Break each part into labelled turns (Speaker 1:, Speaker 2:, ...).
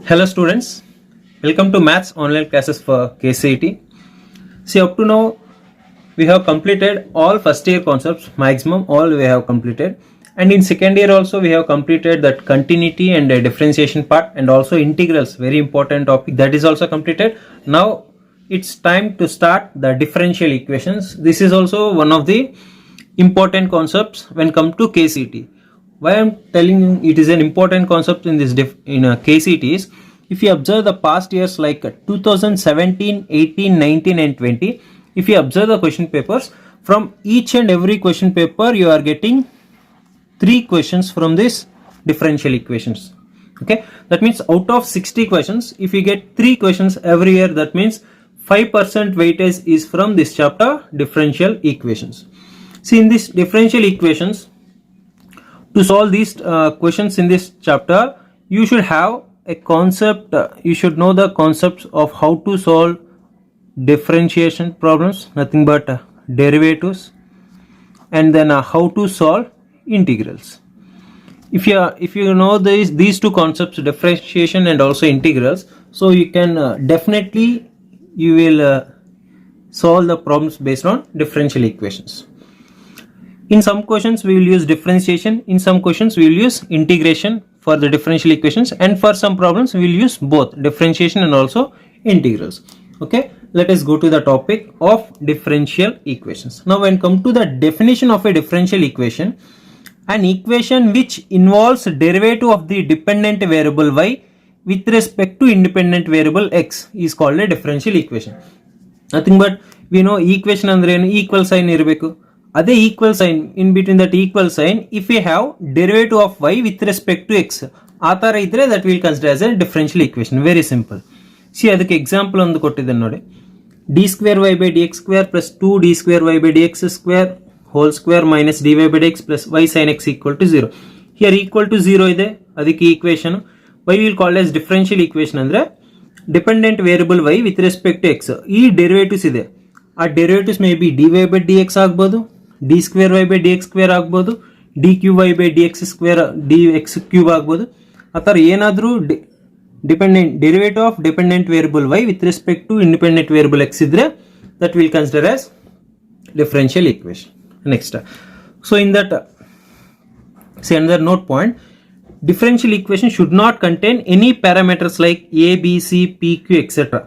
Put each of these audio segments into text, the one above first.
Speaker 1: Hello students, welcome to Maths online classes for KCET. See, up to now we have completed all first year concepts, maximum all we have completed, and in second year also we have completed that continuity and differentiation part, and also integrals, very important topic, that is also completed. Now it's time to start the differential equations. This is also one of the important concepts when come to KCET. Why I'm telling you it is an important concept in this KCET is, if you observe the past years like 2017, 18, 19 and 20, if you observe the question papers, from each and every question paper you are getting 3 questions from this differential equations. Okay, that means out of 60 questions, if you get 3 questions every year, that means 5% weightage is from this chapter, differential equations. See, in this differential equations, to solve these questions in this chapter, you should have a concept, you should know the concepts of how to solve differentiation problems, nothing but derivatives, and then how to solve integrals. If you know these two concepts, differentiation and also integrals, so you can definitely you will solve the problems based on differential equations. In some questions we will use differentiation, in some questions we will use integration for the differential equations, and for some problems we will use both differentiation and also integrals. Okay, let us go to the topic of differential equations. Now when come to the definition of a differential equation, an equation which involves derivative of the dependent variable y with respect to independent variable x is called a differential equation. Nothing but we know equation andre equal sign irbeku. Ade equal sign, in between that equal sign, if we have derivative of y with respect to x, ಆತರ ಇದ್ರೆ that will consider as a differential equation. Very simple. See, ಅದಕ್ಕೆ example ಒಂದು ಕೊಟ್ಟಿದ್ದೇನೆ ನೋಡಿ. d square y by dx square plus 2d square y by dx square whole square minus dy by dx plus y sin x equal to 0. Here equal to 0 ಇದೆ, ಅದಕ್ಕೆ equation. Why we will call as differential equation ಅಂದ್ರೆ dependent variable y with respect to x. ಈ derivatives ಇದೆ. ಆ derivatives may be dy by dx ಆಗ್ಬೋದು, d square y by dx square ಆಗ್ಬೋದು, dq y by dx square dx cube ಆಗ್ಬೋದು. ಆ ಥರ ಏನಾದರೂ dependent derivative of dependent variable y with respect to independent variable x ಇದ್ರೆ that will consider as differential equation. Next, so in that, say another note point, differential equation should not contain any parameters like a b c p q etc.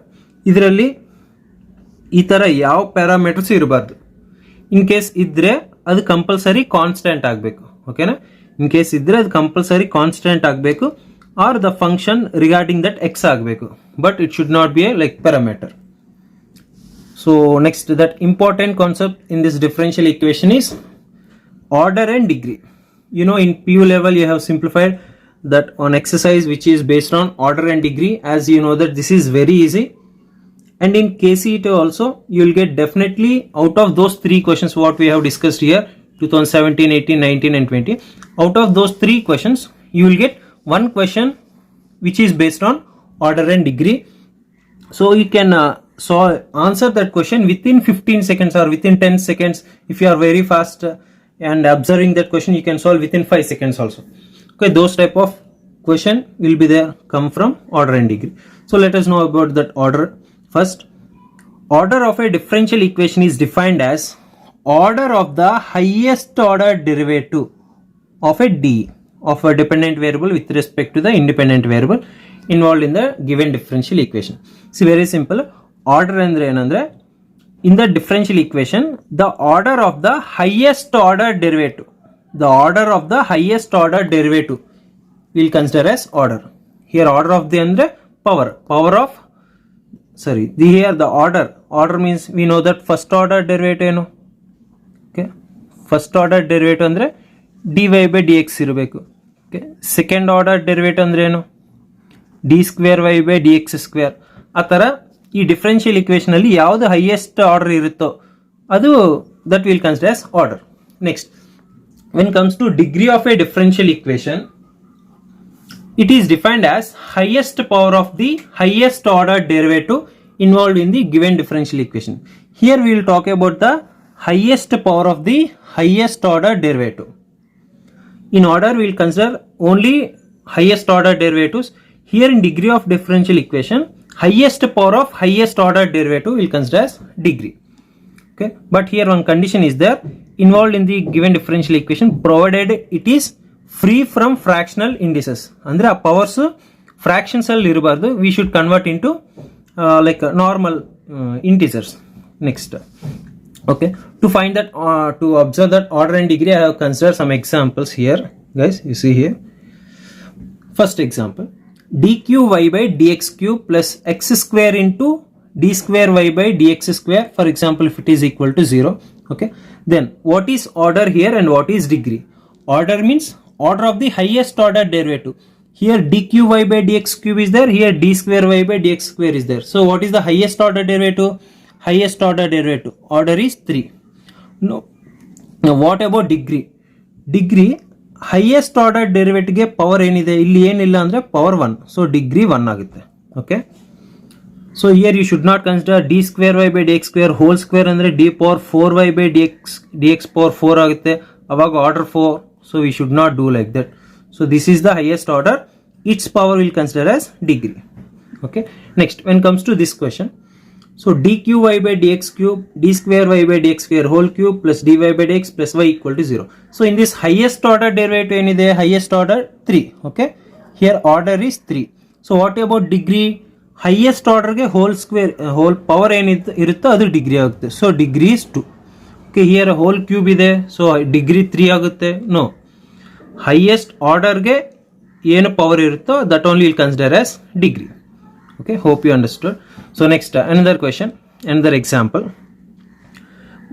Speaker 1: ಇದರಲ್ಲಿ ಈ ಥರ ಯಾವ parameters ಇರಬಾರ್ದು. ಇನ್ case ಇದ್ರೆ ಅದು compulsory constant ಆಗಬೇಕು. ಓಕೆನಾ, ಇನ್ case ಇದ್ರೆ ಅದು ಕಂಪಲ್ಸರಿ ಕಾನ್ಸ್ಟೆಂಟ್ ಆಗಬೇಕು, or the function regarding that x ಆಗಬೇಕು, but it should not be a like parameter. So next, that important concept in this differential equation is order and degree. You know, in PU level you have simplified that on exercise which is based on order and degree, as you know that this is very easy. And in KCET also you will get definitely out of those 3 questions what we have discussed here, 2017, 18, 19 and 20, out of those 3 questions you will get one question which is based on order and degree. So you can answer that question within 15 seconds or within 10 seconds. If you are very fast and observing that question, you can solve within 5 seconds also. Okay, those type of question will be there, come from order and degree. So let us know about that order. First, order of a differential equation is defined as order of the highest order derivative of a d of a dependent variable with respect to the independent variable involved in the given differential equation. See, very simple. Order andre enandre, in the differential equation, the order of the highest order derivative, the order of the highest order derivative will consider as order. Here order of the andre power of, sorry, here the order means we know that first order derivative ಏನು. Okay, first order derivative ಅಂದ್ರೆ dy by dx ಇರಬೇಕು. Okay, second order derivative ಅಂದ್ರೆ ಏನು, d square y by dx square. ಆ ಥರ ಈ differential equation ಅಲ್ಲಿ ಯಾವುದು ಹೈಯೆಸ್ಟ್ ಆರ್ಡರ್ ಇರುತ್ತೋ ಅದು that will consider as order. Next, when comes to degree of a differential equation, it is defined as highest power of the highest order derivative involved in the given differential equation. Here we will talk about the highest power of the highest order derivative. In order we will consider only highest order derivatives. here in degree of differential equation, highest power of highest order derivative will consider as degree. Okay, but here one condition is there involved in the given differential equation, provided it is free from fractional indices. Andre a powers fractions alli irಬಾರದು, we should convert into like normal integers. Next, okay, to find that to observe that order and degree, I have considered some examples here, guys. You see here, first example, dqy by dx cube plus x square into d square y by dx square, for example, if it is equal to 0. Okay, then what is order here and what is degree? Order means order of the highest order derivative. Here dqy by dx cube is there, here d square y by dx square is there. So what is the highest order derivative? Highest order derivative order is 3. No, now what about degree? Degree highest order derivative ಗೆ power ಏನಿದೆ, ಇಲ್ಲಿ ಏನಿಲ್ಲ ಅಂದ್ರೆ power 1, so degree 1 ಆಗುತ್ತೆ. Okay, so here you should not consider d square y by dx square whole square ಅಂದ್ರೆ d power 4y by dx power 4 ಆಗುತ್ತೆ, ಅವಾಗ order 4, so we should not do like that. So this is the highest order, its power will consider as degree. Okay, next when comes to this question, so dqy by dx cube d square y by dx square whole cube plus dy by dx plus y equal to 0. So in this highest order derivative ಏನಿದೆ, highest order 3. Okay, here order is 3. So what about degree? Highest order ಗೆ whole square whole power ಏನಿರುತ್ತೋ ಅದು degree ಆಗುತ್ತೆ, so degree is 2. Okay, here whole cube ಇದೆ, so degree 3 ಆಗುತ್ತೆ. No, highest order ಗೆ ಏನು power ಇರುತ್ತೋ that only will consider as degree. Okay, hope you understood. So next, another question, another example,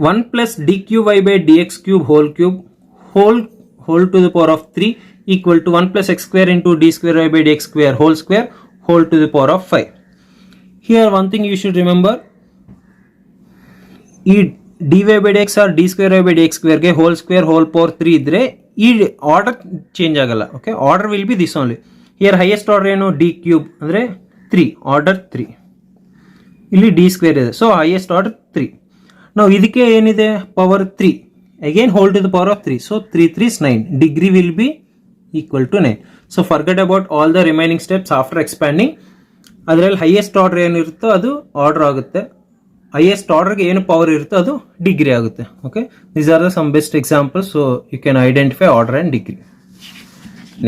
Speaker 1: 1 plus dqy by dx cube whole to the power of 3 equal to 1 plus x square into d square y by dx square whole to the power of 5. Here one thing you should remember, ಈ dy by dx or d square y by dx square ಗೆ whole power 3 ಇದ್ರೆ ಈ order change ಆಗಲ್ಲ. Okay, order will be this only. Here highest order ಏನು, d cube ಅಂದ್ರೆ 3, order 3, ಇಲ್ಲಿ d square ಇದೆ, so highest order 3. ನಾವು ಇದಕ್ಕೆ ಏನಿದೆ, power 3, again whole to the power of 3, so 3 3 is 9, degree will be equal to 9. So forget about all the remaining steps after expanding. ಅದರಲ್ಲಿ highest order ಏನಿರುತ್ತೋ ಅದು order ಆಗುತ್ತೆ, highest ಆರ್ಡರ್ಗೆ ಏನು ಪವರ್ ಇರುತ್ತೋ ಅದು ಡಿಗ್ರಿ ಆಗುತ್ತೆ. Okay, these are the some best examples, so you can identify order and degree.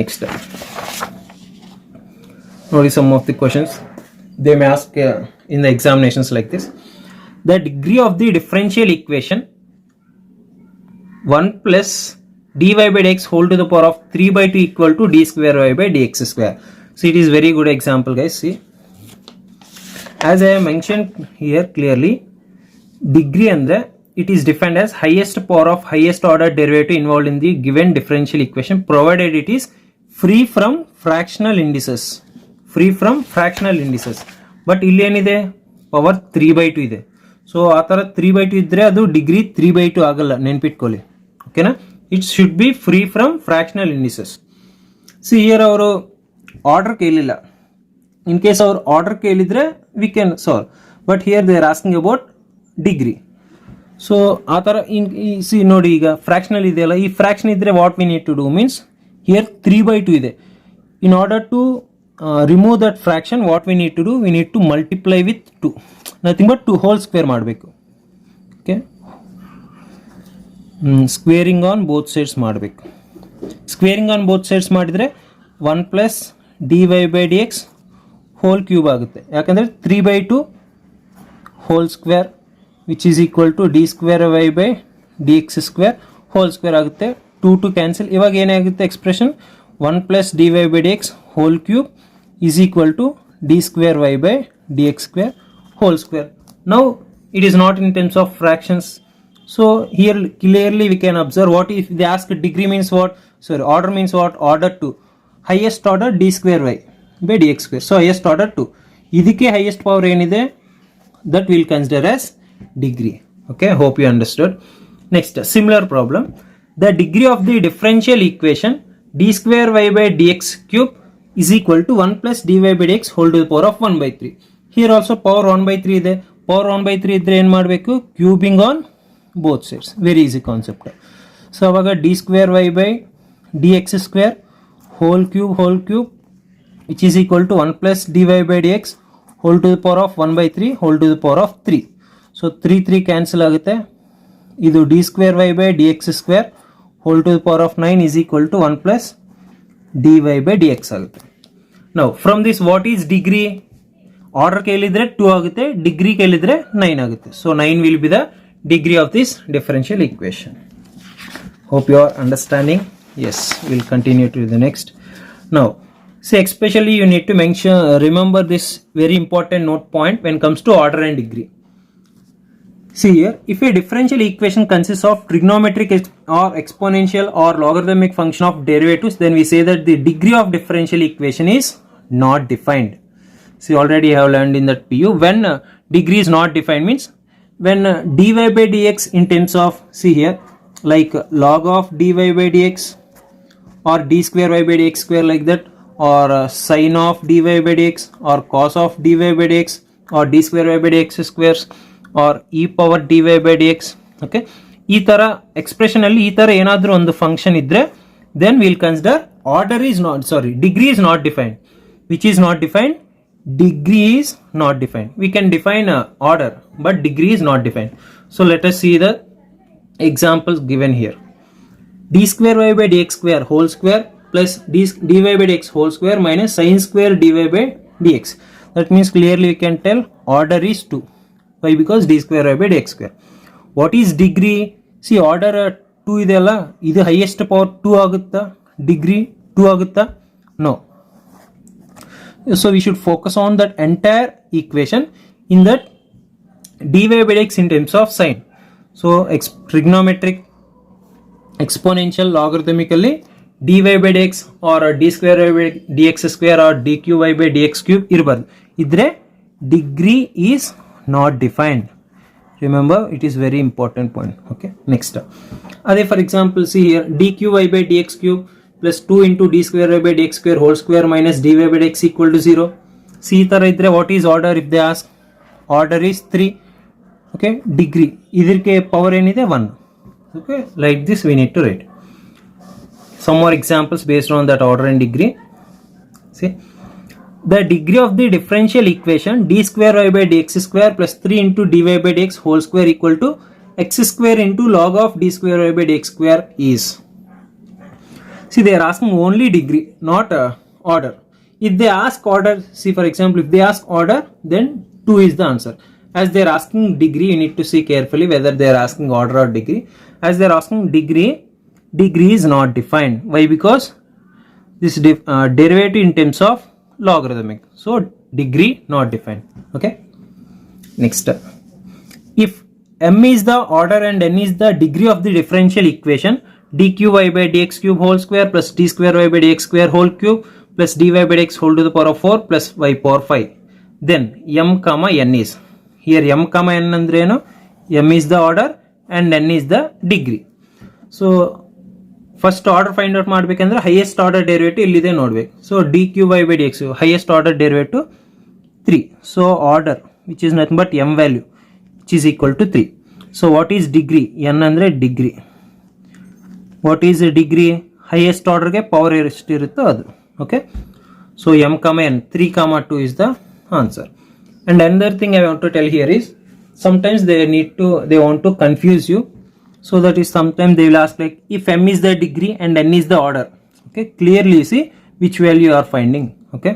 Speaker 1: Next ನೋಡಿ, some of the questions they may ask in the examinations like this. The degree of the differential equation 1 plus dy by dx whole to the power of 3 by 2 equal to d square y by dx square. So it is very good example, guys. See, as I have mentioned here clearly, degree andre it is defined as highest power of highest order derivative involved in the given differential equation, provided it is free from fractional indices. Free from fractional indices. But ಇಲ್ಲಿ ಏನಿದೆ, power 3/2 ಇದೆ, so ಆ ಥರ 3/2 ಇದ್ರೆ ಅದು degree 3/2 ಆಗಲ್ಲ, ನೆನ್ಪಿಟ್ಕೊಳ್ಳಿ. ಓಕೆನಾ, it should be free from fractional indices. See here ಅವರು ಆರ್ಡರ್ ಕೇಳಿಲ್ಲ, ಇನ್ ಕೇಸ್ ಅವ್ರು ಆರ್ಡರ್ ಕೇಳಿದ್ರೆ we can solve, but here they are asking about degree. So ಆ ಥರ ಸಿ ನೋಡಿ, ಈಗ ಫ್ರಾಕ್ಷನಲ್ ಇದೆಯಲ್ಲ, ಈ ಫ್ರಾಕ್ಷನ್ ಇದ್ರೆ what we need to do means, here 3/2 ಇದೆ. In order to remove that fraction, what we need to do, we need to multiply with 2, nothing but 2 whole square ಮಾಡಬೇಕು. Okay, squaring on both sides ಮಾಡಬೇಕು. Squaring on both sides ಮಾಡಿದರೆ 1 plus dy by dx whole cube ಆಗುತ್ತೆ, ಯಾಕಂದರೆ 3/2 whole square which is equal to d square y by dx square whole square ಆಗುತ್ತೆ. 2 to cancel, ಇವಾಗ ಏನಾಗುತ್ತೆ expression, 1 plus dy by dx whole cube is equal to d square y by dx square whole square. Now it is not in terms of fractions, so here clearly we can observe, what if they ask degree means what, sorry, order means what, order 2, highest order d square y by dx square, so highest order 2, ಇದಕ್ಕೆ highest power ಏನಿದೆ that will consider as degree. Okay, hope you understood. Next, similar problem, the degree of the differential equation d square y by dx cube is equal to 1 plus dy by dx whole to the power of 1/3. Here also power 1/3 ಇದೆ, power 1/3 ಇದ್ರೆ ಏನು ಮಾಡಬೇಕು, ಕ್ಯೂಬಿಂಗ್ on both sides, very easy concept. So ಅವಾಗ d square y by dx square whole cube which is equal to 1 plus dy by dx whole to the power of 1 by 3 whole to the power of 3. So 3 cancel ಆಗುತ್ತೆ. ಇದು d square y by dx square whole to the power of 9 is equal to 1 plus dy by dx ಆಗುತ್ತೆ. Now from this what is degree? Order ಕೇಳಿದ್ರೆ 2 ಆಗುತ್ತೆ, degree ಕೇಳಿದ್ರೆ 9 ಆಗುತ್ತೆ. So 9 will be the degree of this differential equation. Hope you are understanding. Yes, we'll continue to the next. Now see, especially you need to remember this very important note point when it comes to order and degree. See here, if a differential equation consists of trigonometric or exponential or logarithmic function of derivatives, then we say that the degree of differential equation is not defined. See, already I have learned in that PU, when degree is not defined means when dy by dx in terms of, see here, like log of dy by dx or d square y by dx square like that, or sin of dy by dx or cos of dy by dx or d square y by dx squares or e power dy by dx. Okay, ಈ ತರ expression ಅಲ್ಲಿ ಈ ತರ ಏನಾದರೂ ಒಂದು function ಇದ್ರೆ then we'll consider degree is not defined. Which is not defined? Degree is not defined. We can define order but degree is not defined. So let us see the examples given here. D square y by dx square whole square plus dy by dx whole square minus sin square dy by dx. That means clearly we can tell order is 2. Why? Because d square y by dx square. What is degree? See, order 2 ಇದೆಯಲ್ಲ, ಇದು highest power 2 ಆಗುತ್ತಾ? Degree 2 ಆಗುತ್ತಾ? No. So we should focus on that entire equation in that dy by dx in terms of sin. So trigonometric, exponential, logarithmically dy by dx or d square y by dx square or dqy by dx cube ಇರಬಾರ್ದು. ಇದ್ರೆ degree is not defined. Remember, it is very important point. Okay, next. Adhe for example, see here, dqy by dx cube plus 2 into d square y by dx square whole square minus dy by dx equal to 0. See ತರ ಇದ್ರೆ what is order? If they ask, order is 3. Okay, degree ಇದಕ್ಕೆ power ಏನಿದೆ 1. Okay, like this we need to write. Some more examples based on that order and degree. See, the degree of the differential equation d square y by dx square plus 3 into dy by dx whole square equal to x square into log of d square y by dx square is. See, they are asking only degree, not order. If they ask order, see for example, if they ask order, then 2 is the answer. As they are asking degree, you need to see carefully whether they are asking order or degree. As they are asking degree, degree is not defined. Why? Because this derivative in terms of logarithmic. So degree not defined. Okay. Next, if m is the order and n is the degree of the differential equation, dqy by dx cube whole square plus d square y by dx square whole cube plus dy by dx whole to the power of 4 plus y power 5. Then m comma n is here. M comma n andre eno? M is the order and n is the degree. So first order find out ಮಾಡಬೇಕಂದ್ರೆ highest order derivative ಇಲ್ಲಿದೆ ನೋಡಬೇಕು. So dqy by dx highest order derivative 3. So order which is nothing but m value which is equal to 3. So what is degree? n ಅಂದ್ರೆ degree. What is the degree? Highest order ಗೆ power ಎಷ್ಟು ಇರುತ್ತೋ ಅದು. Okay, so m comma n 3 comma 2 is the answer. And another thing I want to tell here is sometimes they want to confuse you. So that is sometimes they will ask like if m is the degree and n is the order. Okay, clearly you see which value you are finding. Okay,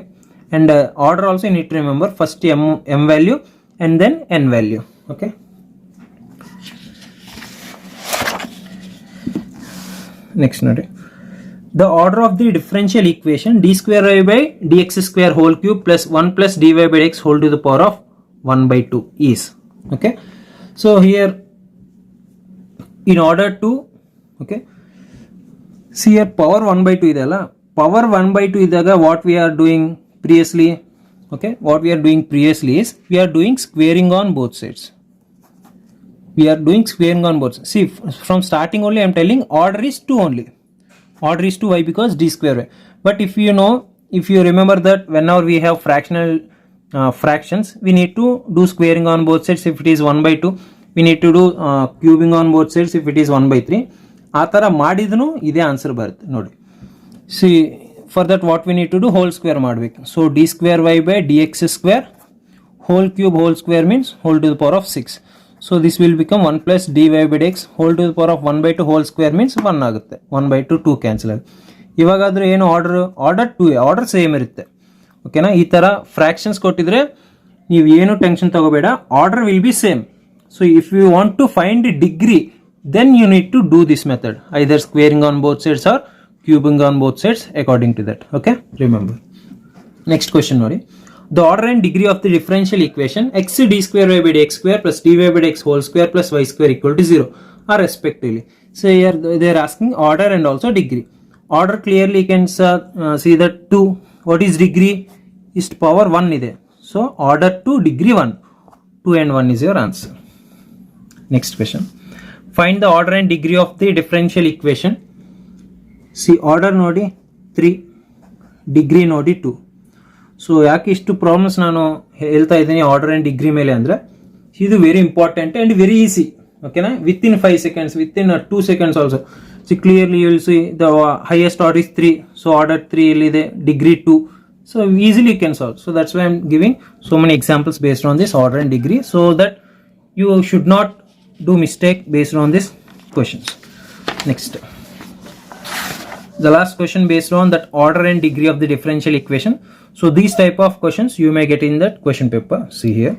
Speaker 1: and order also you need to remember first m value and then n value. Okay, next note, the order of the differential equation d square y by dx square whole cube plus 1 plus dy by dx whole to the power of 1 by 2 is. Okay, so here in order to, okay, see here power 1 by 2 ಇದಲ್ಲ, power 1 by 2 ಇದ್ದಾಗ what we are doing previously, okay, what we are doing previously is we are doing squaring on both sides. We are doing squaring on both sides. See, from starting only I am telling order is 2 only. Order is 2. Why? Because d square y. But if you remember that whenever we have fractional fractions, we need to do squaring on both sides. If it is 1 by 2, we need to do cubing on both sides if it is 1 by 3. ಆ ಥರ ಮಾಡಿದನು ಇದೇ answer ಬರುತ್ತೆ ನೋಡಿ. C for that what we need to do, whole square ಮಾಡಬೇಕು. So d square y by dx square whole square means whole to the power of 6. So this will become 1 plus dy by dx whole to the power of 1 by 2 whole square means 1 ಆಗುತ್ತೆ. 1 by 2 2 cancel ಆಗುತ್ತೆ. ಇವಾಗಾದರೂ ಏನು order 2 order same ಇರುತ್ತೆ. ಓಕೆನಾ. ಈ ಥರ fractions ಕೊಟ್ಟಿದ್ರೆ ನೀವು ಏನು ಟೆನ್ಷನ್ ತಗೋಬೇಡ, order will be same. So if you want to find degree then you need to do this method, either squaring on both sides or cubing on both sides according to that. Okay, remember. Next question nodi, the order and degree of the differential equation x d square y by dx square plus dy by dx whole square plus y square equal to 0 are respectively. So here they are asking order and also degree. Order clearly you can see that 2, what is degree, is power 1 ide. So order 2 degree 1, 2 and 1 is your answer. Next question, find the order and degree of the differential equation. See order ನೋಡಿ 3, degree ನೋಡಿ 2. So ಯಾಕೆ ಇಷ್ಟು problems ನಾನು ಹೇಳ್ತಾ ಇದ್ದೀನಿ order and degree ಮೇಲೆ ಅಂದರೆ ಇದು very important and very easy. ಓಕೆನಾ. Within 5 seconds, within 2 seconds also. See clearly you will see the highest order is 3. So order 3 ಇಲ್ಲಿದೆ, degree 2. So easily you can solve. So that's why I am giving so many examples based on this order and degree so that you should not do mistake based on this questions. Next, the last question based on that order and degree of the differential equation. So these type of questions you may get in that question paper. See here,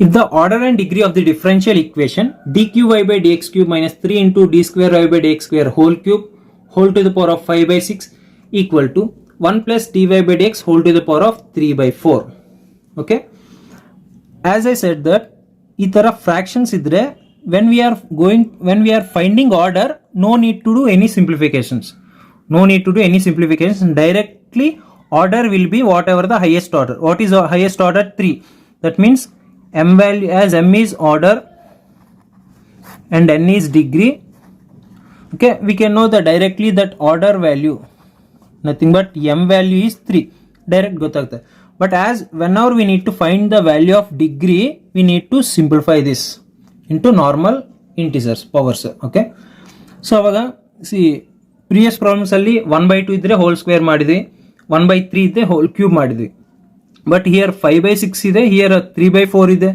Speaker 1: if the order and degree of the differential equation dqy by dx cube minus 3 into d square y by dx square whole cube whole to the power of 5 by 6 equal to 1 plus dy by dx whole to the power of 3 by 4. Okay, as I said that ಈ ತರ fractions ಇದ್ರೆ when we are finding order, no need to do any simplifications. Directly order will be whatever the highest order. What is highest order? 3. That means m value, as m is order and n is degree. Okay, we can know that directly that order value nothing but m value is 3. Direct ಗೊತ್ತಾಗುತ್ತೆ. But as whenever we need to find the value of degree, we need to simplify this into normal integers powers. Okay, so ಅವಾಗ see previous problems ಅಲ್ಲಿ 1/2 ಇದ್ರೆ whole square ಮಾಡಿದ್ವಿ, 1/3 ಇದ್ರೆ whole cube ಮಾಡಿದ್ವಿ. But here 5/6 ಇದೆ, here 3/4 ಇದೆ.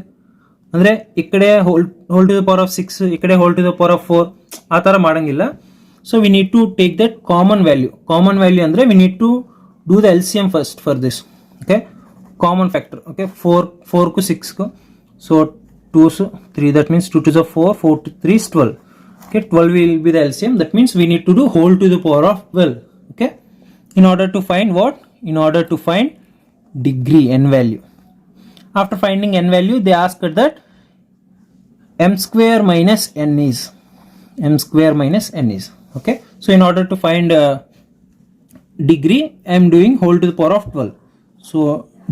Speaker 1: ಅಂದ್ರೆ ಈ ಕಡೆ whole to the power of 6, ಈ ಕಡೆ whole to the power of 4, ಆ ತರ ಮಾಡಂಗಿಲ್ಲ. So we need to take that common value ಅಂದ್ರೆ we need to do the LCM first for this. Okay, common factor. Okay, 4 ಕು 6 ಕು, so 2 3, that means 2 to the 4, 4 to 3 is 12. Okay, 12 will be the LCM. That means we need to do whole to the power of 12. Okay, in order to find what? In order to find degree, n value. After finding n value, they asked that m square minus n is. Okay, so in order to find degree, I am doing whole to the power of 12. So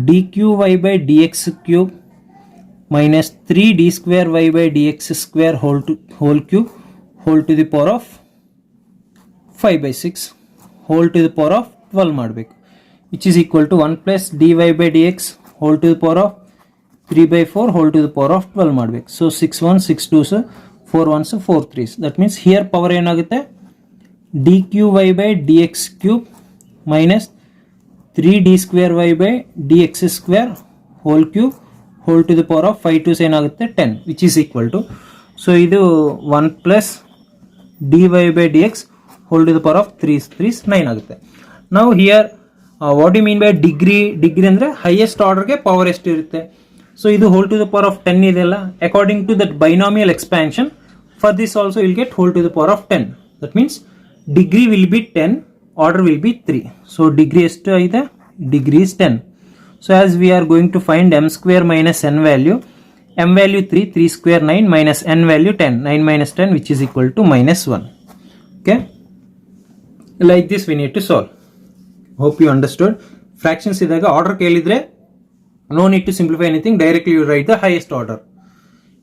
Speaker 1: dqy by dx cube minus 3 d square y by dx square whole cube whole to the power of 5 by 6 whole to the power of 12 ಮಾಡಬೇಕು, which is equal to 1 plus dy by dx whole to the power of 3 by 4 whole to the power of 12 ಮಾಡಬೇಕು. So 6 1 6 2 4 1 4 3. That means here power ಏನಾಗುತ್ತೆ, dqy by dx cube minus 3 d square y by dx square whole cube whole to the power of 5 2 ಏನಾಗುತ್ತೆ 10, which is equal to, so ಇದು 1 plus dy by dx whole to the power of 3 is 9 ಆಗುತ್ತೆ. Now here what do you mean by degree ಅಂದ್ರೆ highest order ಗೆ power ಎಷ್ಟು ಇರುತ್ತೆ. So ಇದು whole to the power of 10 ಇದೆಲ್ಲ, according to that binomial expansion, for this also you'll get whole to the power of 10. That means degree will be 10, order will be 3. So degree ಎಷ್ಟು ಇದೆ, degree is 10. So as we are going to find m square minus n value, m value 3 square 9 minus n value 10, 9 minus 10 which is equal to minus 1. Okay, like this we need to solve. Hope you understood. Fractions ಇದ್ದಾಗ order ಕೇಳಿದ್ರೆ no need to simplify anything, directly you write the highest order.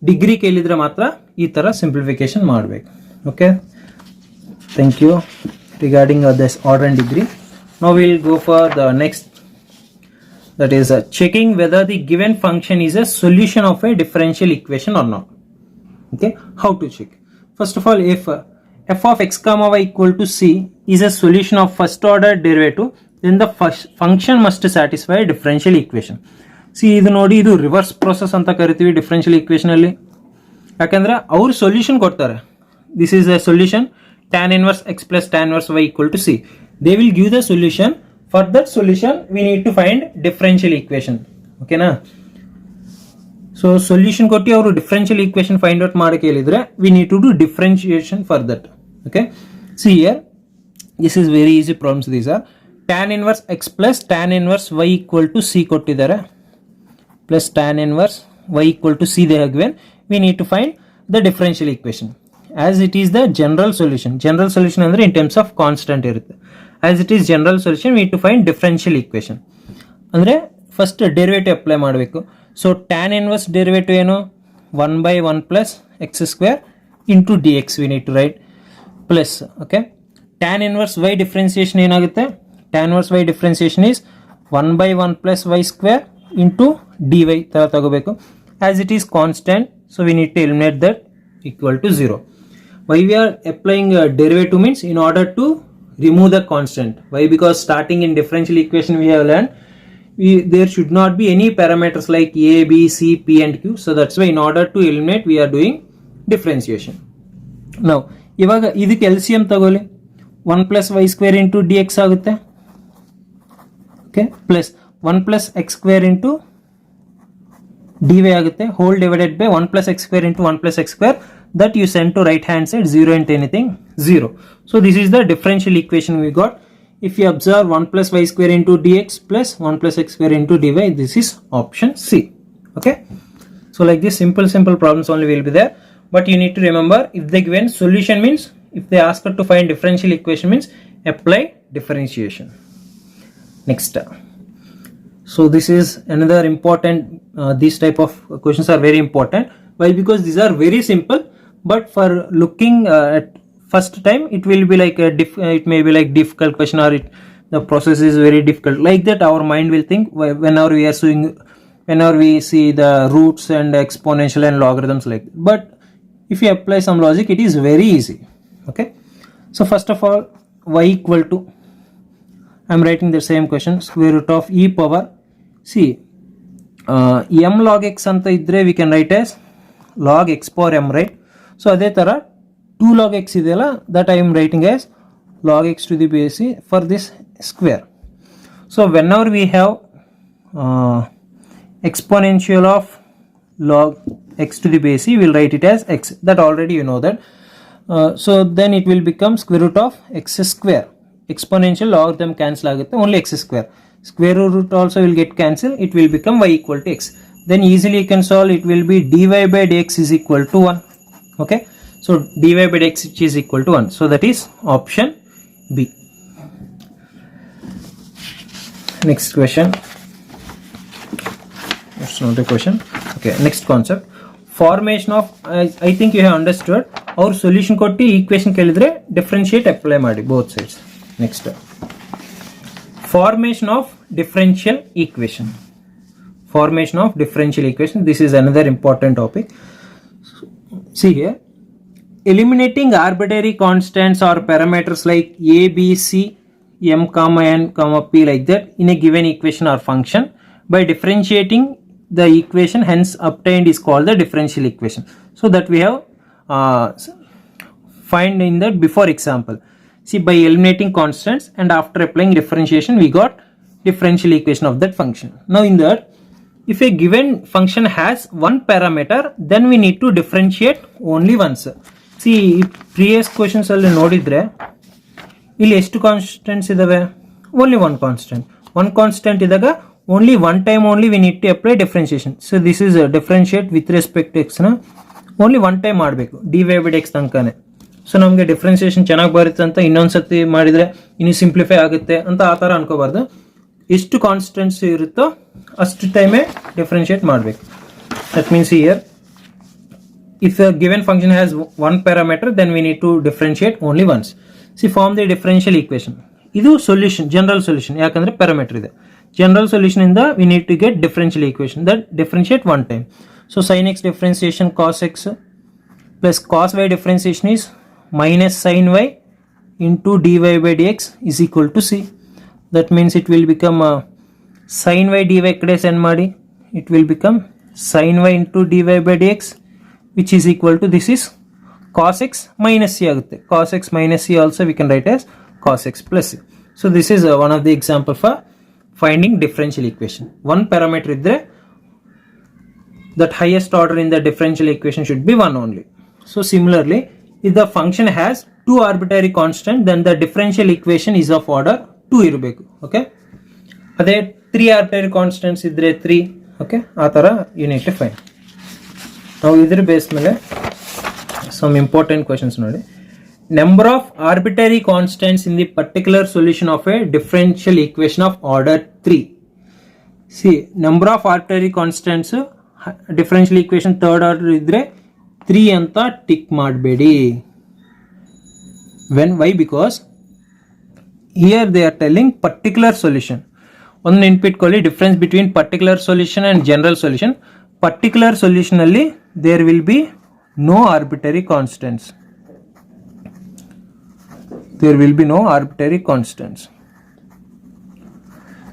Speaker 1: Degree ಕೇಳಿದ್ರೆ ಮಾತ್ರ ಈ ತರ simplification ಮಾಡಬೇಕು. Okay, thank you regarding this order and degree. Now we will go for the next, that is checking whether the given function is a solution of a differential equation or not. Okay, how to check? First of all, if f of x comma y equal to c is a solution of first order derivative, then the function must satisfy differential equation. C ಇದು ನೋಡಿ, ಇದು reverse process ಅಂತ ಕರಿತೀವಿ differential ಈಕ್ವೇಷನಲ್ಲಿ. ಯಾಕಂದರೆ ಅವ್ರು solution ಕೊಡ್ತಾರೆ. This is the solution, tan inverse x plus tan inverse y equal to c. They will give the solution. For that solution we need to find differential equation. ಓಕೆನಾ? So solution ಕೊಟ್ಟು ಅವರು differential equation find out ಮಾಡಕ್ಕೆ ಹೇಳಿದ್ರೆ we need to do differentiation for that. Okay, see here this is very easy problems. These are tan inverse x plus tan inverse y equal to c ಕೊಟ್ಟಿದ್ದಾರೆ, plus tan inverse y equal to c they have given. We need to find the differential equation as it is the general solution. General solution andre in terms of constant irutte. As it is general solution, we need to find differential equation. Andre first derivative apply ಮಾಡಬೇಕು. So tan inverse derivative ಏನು, 1 by 1 plus x square into dx we need to write, plus okay, tan inverse y differentiation ಏನಾಗುತ್ತೆ, tan inverse y differentiation is 1 by 1 plus y square into dy ತರ ತಗೋಬೇಕು. As it is constant, so we need to eliminate that equal to 0. Why we are applying derivative means in order to remove the constant. Why? Because starting in differential equation we have learned there should not be any parameters like a, b, c, p and q. So that's why in order to eliminate we are doing differentiation. Now ಇವಾಗ ಇದಕ್ಕೆ LCM ತಗೊಳ್ಳಿ, 1 plus y square into dx ಆಗುತ್ತೆ. Okay, plus 1 plus x square into dy ಆಗುತ್ತೆ, whole divided by 1 plus x square into 1 plus x square, that you send to right hand side, 0 into anything 0. So this is the differential equation we got. If you observe 1 plus y square into dx plus 1 plus x square into dy, this is option C. Okay, so like this simple problems only will be there, but you need to remember if they given solution means, if they ask us to find differential equation means apply differentiation. Next, so this is another important, these type of questions are very important. Why? Because these are very simple, but for looking at first time it will be like it may be like difficult question, or the process is very difficult, like that our mind will think whenever we are seeing, whenever we see the roots and exponential and logarithms like that. But if you apply some logic it is very easy. Okay, so first of all, y equal to, I am writing the same question, square root of e power, see m log x anta idre we can write as log x power m, right? So ಅದೇ ತರ 2 log x ಇದೆಯಲ್ಲ, that I am writing as log x to the base c for this square. So whenever we have exponential of log x to the base c, we will write it as x, that already you know that. So then it will become square root of x square. Exponential logarithm cancel ಆಗುತ್ತೆ, only x square. Square root also will get cancelled, it will become y equal to x. Then easily you can solve, it will be dy by dx is equal to 1. Okay, so dy by dx is equal to 1. So that is option B. Next question. That's not a question. Okay, next concept. Formation of, I think you have understood. Our solution ಕೊಟ್ಟು equation ಕೇಳಿದ್ರೆ differentiate apply ಮಾಡಿ both sides. Next, formation of differential equation. Formation of differential equation, this is another important topic. See here, eliminating arbitrary constants or parameters like a, b, c, m comma n comma p like that in a given equation or function by differentiating the equation hence obtained is called the differential equation. So that we have find in that before example. See, by eliminating constants and after applying differentiation we got differential equation of that function. Now in that, if a given function has one parameter, then we need to differentiate only once. See, previous questions alli nodidre ಇಲ್ಲಿ ಎಷ್ಟು constants ಇದಾವೆ, only one constant. One constant ಇದ್ದಾಗ only one time only we need to apply differentiation. So this is a differentiate with respect to x ನ only one time ಮಾಡಬೇಕು, dy by dx ತನಕನೇ. So ನಮಗೆ differentiation ಚೆನ್ನಾಗಿ ಬರುತ್ತೆ ಅಂತ ಇನ್ನೊಂದ್ಸತಿ ಮಾಡಿದ್ರೆ ಇನ್ನು ಸಿಂಪ್ಲಿಫೈ ಆಗುತ್ತೆ ಅಂತ ಆ ಥರ ಅನ್ಕೋಬಾರ್ದು. ಎಷ್ಟು ಕಾನ್ಸ್ಟೆಂಟ್ಸ್ ಇರುತ್ತೋ ಅಷ್ಟು ಟೈಮೇ ಡಿಫ್ರೆನ್ಶಿಯೇಟ್ ಮಾಡಬೇಕು. That means here if a given function has one parameter, then we need to differentiate only once. See, form the differential equation. ಇದು solution, general solution, ಯಾಕಂದ್ರೆ parameter ಇದೆ. General solution ಇಂದ we need to get differential equation, that differentiate one time. So sin x differentiation cos x plus cos y differentiation is minus sin y into dy by dx is equal to c. that means it will become sin y dy kade send ಮಾಡಿ, it will become sin y into dy by dx, which is equal to, this is cos x minus c ಆಗುತ್ತೆ. Cos x minus c also we can write as cos x plus c. So this is one of the example for finding differential equation. One parameter ಇದ್ರೆ that highest order in the differential equation should be 1 only. So similarly, if the function has two arbitrary constant, then the differential equation is of order 2 ಇರಬೇಕು. Okay, ಅದೇ 3 arbitrary constants ಇದ್ರೆ 3. Okay, ಆ ಥರ you need to find. ನಾವು ಇದ್ರ base ಮೇಲೆ some important questions ನೋಡಿ. Number of arbitrary constants in the particular solution of a differential equation of order 3. See, number of arbitrary constants differential equation third order ಇದ್ರೆ 3 ಅಂತ tick ಮಾಡಬೇಡಿ. Why? Because here they are telling particular solution. ಒಂದು ನೆನ್ಪಿಟ್ಕೊಳ್ಳಿ, difference between particular solution and general solution. Particular solution ಅಲ್ಲಿ there will be no arbitrary constants. There will be no arbitrary constants.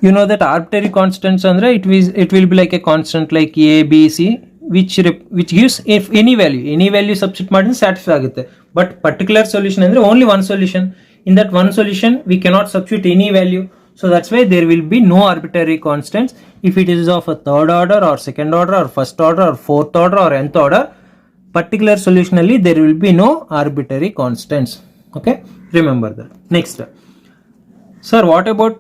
Speaker 1: You know that arbitrary constants andre it will be like a constant like a b c which gives if any value substitute ಮಾಡಿದ್ರೆ satisfy ಆಗುತ್ತೆ. But particular solution ಅಂದ್ರೆ only one solution. In that one solution we cannot substitute any value. So that's why there will be no arbitrary constants. If it is of a third order or second order or first order or fourth order or nth order, particular solution alli there will be no arbitrary constants. Okay, remember that. Next, sir, what about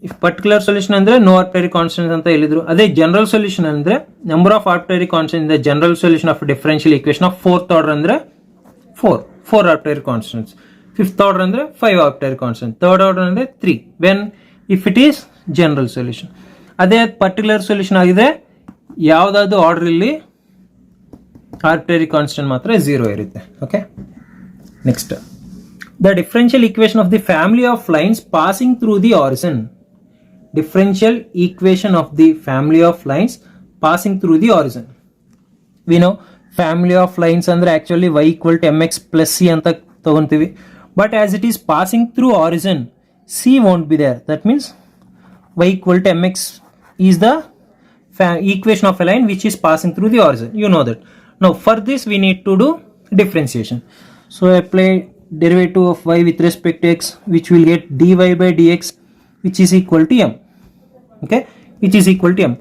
Speaker 1: if particular solution andre no arbitrary constants anta helidru, ade general solution andre number of arbitrary constants in the general solution of a differential equation of fourth order andre 4 arbitrary constants, fifth order andre 5 arbitrary constants, third order andre 3 when if it is general solution. ade particular solution agidre yavadadu order illi arbitrary constant ಮಾತ್ರ 0 ಇರುತ್ತೆ. Okay, next, the differential equation of the family of lines passing through the origin. Differential equation of the family of lines passing through the origin. We know family of lines ಅಂದ್ರೆ actually y equal to mx plus c ಅಂತ ತಗೊಂತೀವಿ. But as it is passing through origin, c won't be there. That means y equal to mx is the equation of a line which is passing through the origin. You know that. Now for this we need to do differentiation. So I apply derivative of y with respect to x, which will get dy by dx, which is equal to m. Okay, which is equal to m.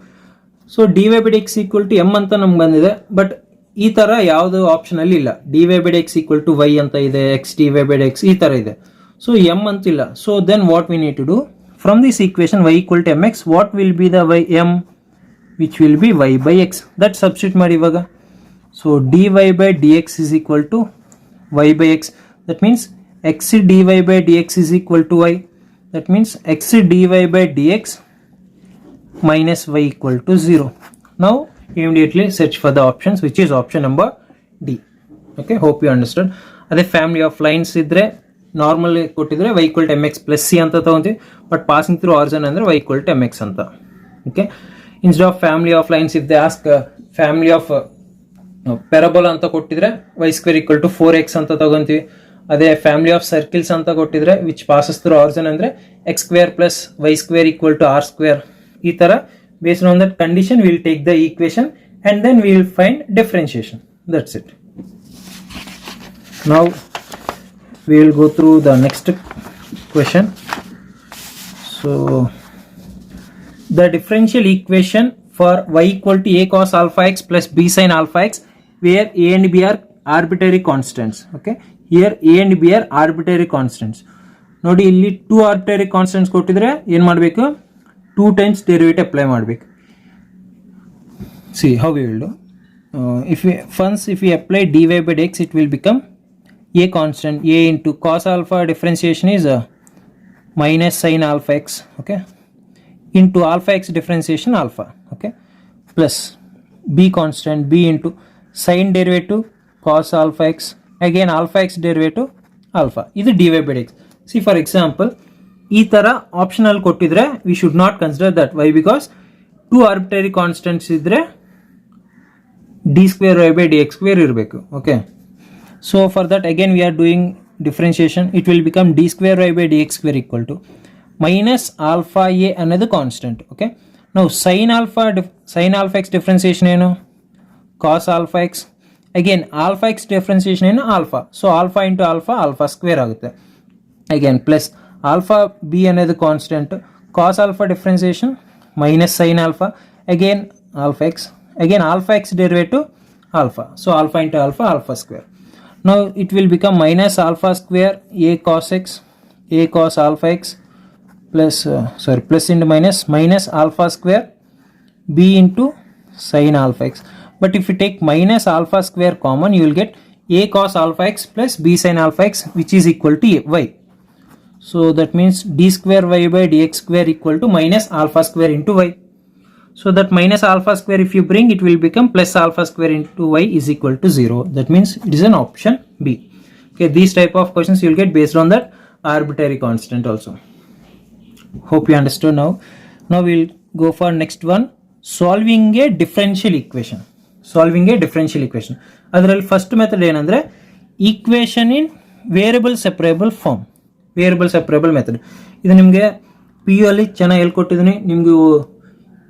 Speaker 1: So dy by dx equal to m ಅಂತ ನಮ್ಗೆ ಬಂದಿದೆ. But ಈ ತರ ಯಾವುದು option ಅಲ್ಲಿ ಇಲ್ಲ. dy by dx equal to y ಅಂತ ಇದೆ, x dy by dx ಈ ತರ ಇದೆ. So m ಅಂತಿಲ್ಲ. So then what we need to do, from this equation y equal to mx, what will be the y m, which will be y by x. That substitute ಮಾಡಿ ಇವಾಗ. So dy by dx is equal to y by x. That means x dy by dx is equal to y. That means x dy by dx minus y equal to 0. Now immediately search for the options, which is option number D. Okay, hope you understood. ಅದೇ family of lines ಇದ್ರೆ normal ಕೊಟ್ಟಿದ್ರೆ y equal to mx plus c ಅಂತ ತಗೊಂತೀವಿ. But passing through origin ಅಂದ್ರೆ y equal to mx ಅಂತ. Okay, instead of family of lines, if they ask family of parabola ಅಂತ ಕೊಟ್ಟಿದ್ರೆ y square equal to 4x ಅಂತ ತಗೊಂತೀವಿ. ಅದೇ family of circles ಅಂತ ಕೊಟ್ಟಿದ್ರೆ which passes through origin ಅಂದ್ರೆ x square plus y square equal to r square. ಈ ತರ based on that condition will take the equation and then we will find differentiation. That's it. Now we will go through the next question. So the differential equation for y equal to a cos alpha x plus b sin alpha x, where a and b are arbitrary constants. Okay, here a and b are arbitrary constants. ನೋಡಿ ಇಲ್ಲಿ 2 arbitrary constants ಕೊಟ್ಟಿದ್ರೆ ಏನು ಮಾಡಬೇಕು, 2 times derivative apply ಮಾಡಬೇಕು. See how we will do. If we apply dy by dx, it will become a constant, a into cos alpha differentiation is minus sin alpha x. Okay, into alpha x differentiation alpha. Okay, plus b constant, b into sin derivative cos alpha x, again alpha x derivative alpha. This dy by dx. See, for example, ಈ ತರ optional ಕೊಟ್ಟಿದ್ರೆ we should not consider that. Why? Because 2 arbitrary constants ಇದ್ರೆ d square y by dx square ಇರಬೇಕು. Okay, so for that again we are doing differentiation. It will become d square y by dx square equal to minus alpha a అనేది constant. Okay, now sin alpha x differentiation ಏನು cos alpha x, again alpha x differentiation ಏನು alpha, so alpha into alpha square ಆಗುತ್ತೆ. Again plus alpha b అనేది constant, cos alpha differentiation minus sin alpha, again alpha x derivative alpha, so alpha into alpha square. Now it will become minus alpha square a cos alpha x plus plus into minus alpha square b into sin alpha x. But if you take minus alpha square common, you will get a cos alpha x plus b sin alpha x, which is equal to y. So that means d square y by dx square equal to minus alpha square into y. So that minus alpha square if you bring, it will become plus alpha square into y is equal to 0. That means it is an option B. Okay, these type of questions you will get based on that arbitrary constant also. Hope you understood now. Now we will go for next one, solving a differential equation. ಅದರಲ್ಲಿ first method ಏನಂದ್ರೆ equation ಇನ್ variable ಸೆಪರೇಬಲ್ form, variable separable method. ಇದು ನಿಮಗೆ P U ಅಲ್ಲಿ ಚೆನ್ನಾಗಿ ಹೇಳ್ಕೊಟ್ಟಿದ್ದೀನಿ, ನಿಮ್ಗೆ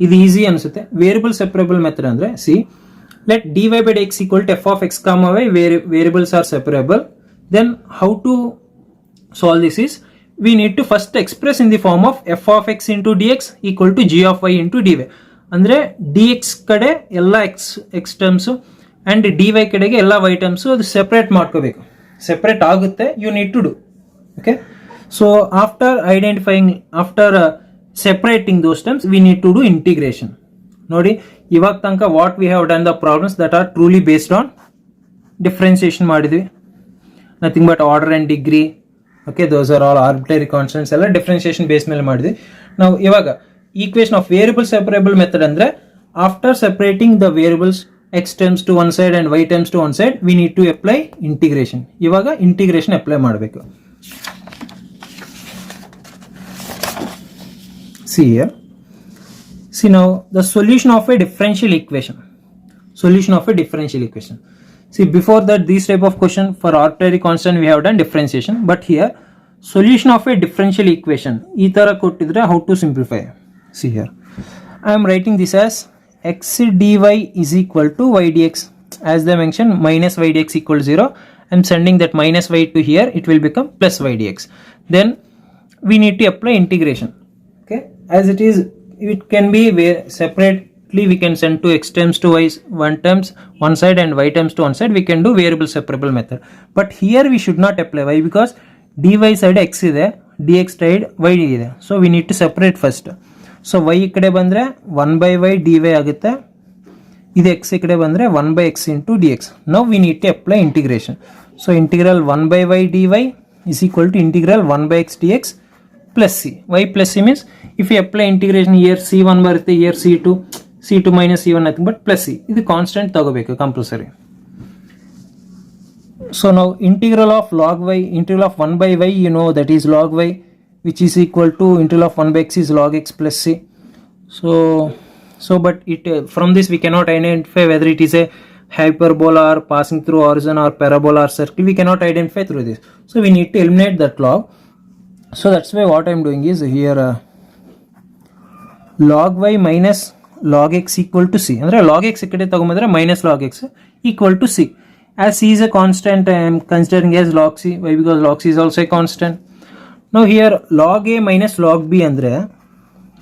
Speaker 1: ಇದು easy ಅನಿಸುತ್ತೆ. Variable separable method ಅಂದ್ರೆ C let dy by dx equal to f of x comma y, variables are separable. Then how to solve this is, we need to first express in the form of f of x into dx equal to g of y into dy. ಅಂದ್ರೆ dx ಕಡೆ ಎಲ್ಲ x terms and dy ಕಡೆಗೆ ಎಲ್ಲ y terms ಅದು separate ಮಾಡ್ಕೋಬೇಕು. Separate ಆಗುತ್ತೆ, you need to do. Okay, so after separating those terms, we need to do integration. ನೋಡಿ ಇವಾಗ ತನಕ what we have done the problems that are truly based on differentiation ಮಾಡಿದ್ವಿ, nothing but order and degree. Okay, those are all arbitrary constants ಎಲ್ಲ differentiation base ಮೇಲೆ ಮಾಡಿದ್ವಿ. ನಾವು ಇವಾಗ equation of variable separable method ಅಂದ್ರೆ after separating the variables x terms to one side and y terms to one side, we need to apply integration. ಇವಾಗ integration apply ಮಾಡಬೇಕು. See here, see now the solution of a differential equation. See, before that these type of question for arbitrary constant we have done differentiation, but here solution of a differential equation ee tara kottidre how to simplify. See here, I am writing this as x dy is equal to y dx, as they mentioned minus y dx equal to 0. I am sending that minus y to here, it will become plus y dx. Then we need to apply integration. Okay, as it is, it can be separately we can send to x terms to y one side and y terms to one side, we can do variable separable method. But here we should not apply. Why? Because dy side x ಇದೆ, dx side y ಇದೆ, so we need to separate first. So y ಈ ಕಡೆ ಬಂದ್ರೆ 1 by y dy ಆಗುತ್ತೆ, ಇದು x ಈ ಕಡೆ ಬಂದ್ರೆ 1 by x into dx. Now we need to apply integration. So integral 1 by y dy is equal to integral 1 by x dx plus c. y plus c means if you apply integration here c1 ಬರುತ್ತೆ, here c2 minus c1 nothing but plus c. ಇದು constant ತಗೋಬೇಕು compulsory. So now integral of log y, integral of 1 by y, you know that is log y, which is equal to integral of 1 by x is log x plus c. So but it from this we cannot identify whether it is a hyperbola or passing through horizon or parabola or circle. We cannot identify through this, so we need to eliminate that log. So that's why what I am doing is here log y minus log x equal to c. ಅಂದ್ರೆ log x ಈ ಕಡೆ ತಗೊಂಡ್ರೆ minus log x equal to c. As c is a constant, I am considering as log c. Why? Because log c is also a constant. Now here log a minus log b andre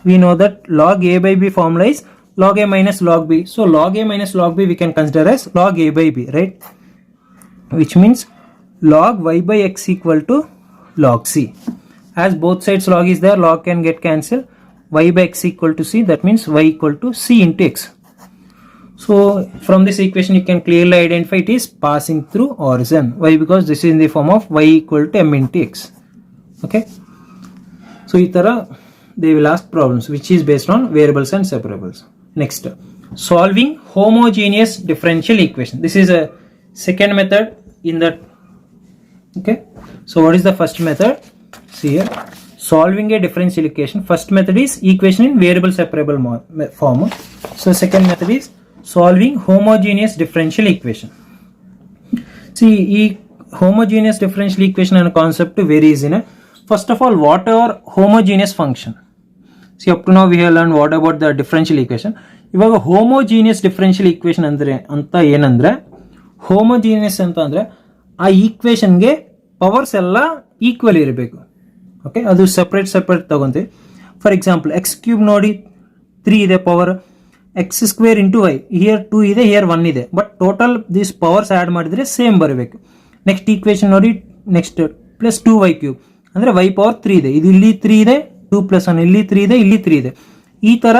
Speaker 1: we know that log a by b formula is log a minus log b. So log a minus log b we can consider as log a by b, right? Which means log y by x equal to log c. As both sides log is there, log can get cancelled. Y by x equal to c, that means y equal to c into x. So from this equation you can clearly identify it is passing through origin. Why? Because this is in the form of y equal to m into x. Okay, so itara they will ask problems which is based on variables and separables. Next, solving homogeneous differential equation. This is a second method in that. Okay, so what is the first method? See here, solving a differential equation. First method is equation in variable separable form. So second method is solving homogeneous differential equation. See, homogeneous differential equation and concept very easy. first of all, whatever homogeneous function. See, up to now we have learned what about the differential equation. ಇವಾಗ homogeneous differential equation ಅಂದರೆ ಅಂತ ಏನಂದರೆ, homogeneous ಅಂತ ಅಂದರೆ ಆ ಈಕ್ವೇಷನ್ಗೆ powers ಎಲ್ಲ equal ಇರಬೇಕು. ಓಕೆ, ಅದು ಸಪ್ರೇಟ್ ತಗೊಂತೀವಿ. ಫಾರ್ ಎಕ್ಸಾಂಪಲ್ ಎಕ್ಸ್ ಕ್ಯೂಬ್ ನೋಡಿ 3 ಇದೆ ಪವರ್, x square into y, here 2 ಇದೆ, ಹಿಯರ್ 1 ಇದೆ, but total this powers add ಮಾಡಿದರೆ ಸೇಮ್ ಬರಬೇಕು. ನೆಕ್ಸ್ಟ್ ಈಕ್ವೇಷನ್ ನೋಡಿ, ನೆಕ್ಸ್ಟ್ ಪ್ಲಸ್ 2y ಕ್ಯೂಬ್ ಅಂದರೆ y ಪವರ್ 3 ಇದೆ, ಇದು ಇಲ್ಲಿ 3 ಇದೆ, 2 + 1 ಇಲ್ಲಿ 3 ಇದೆ, ಇಲ್ಲಿ 3 ಇದೆ. ಈ ಥರ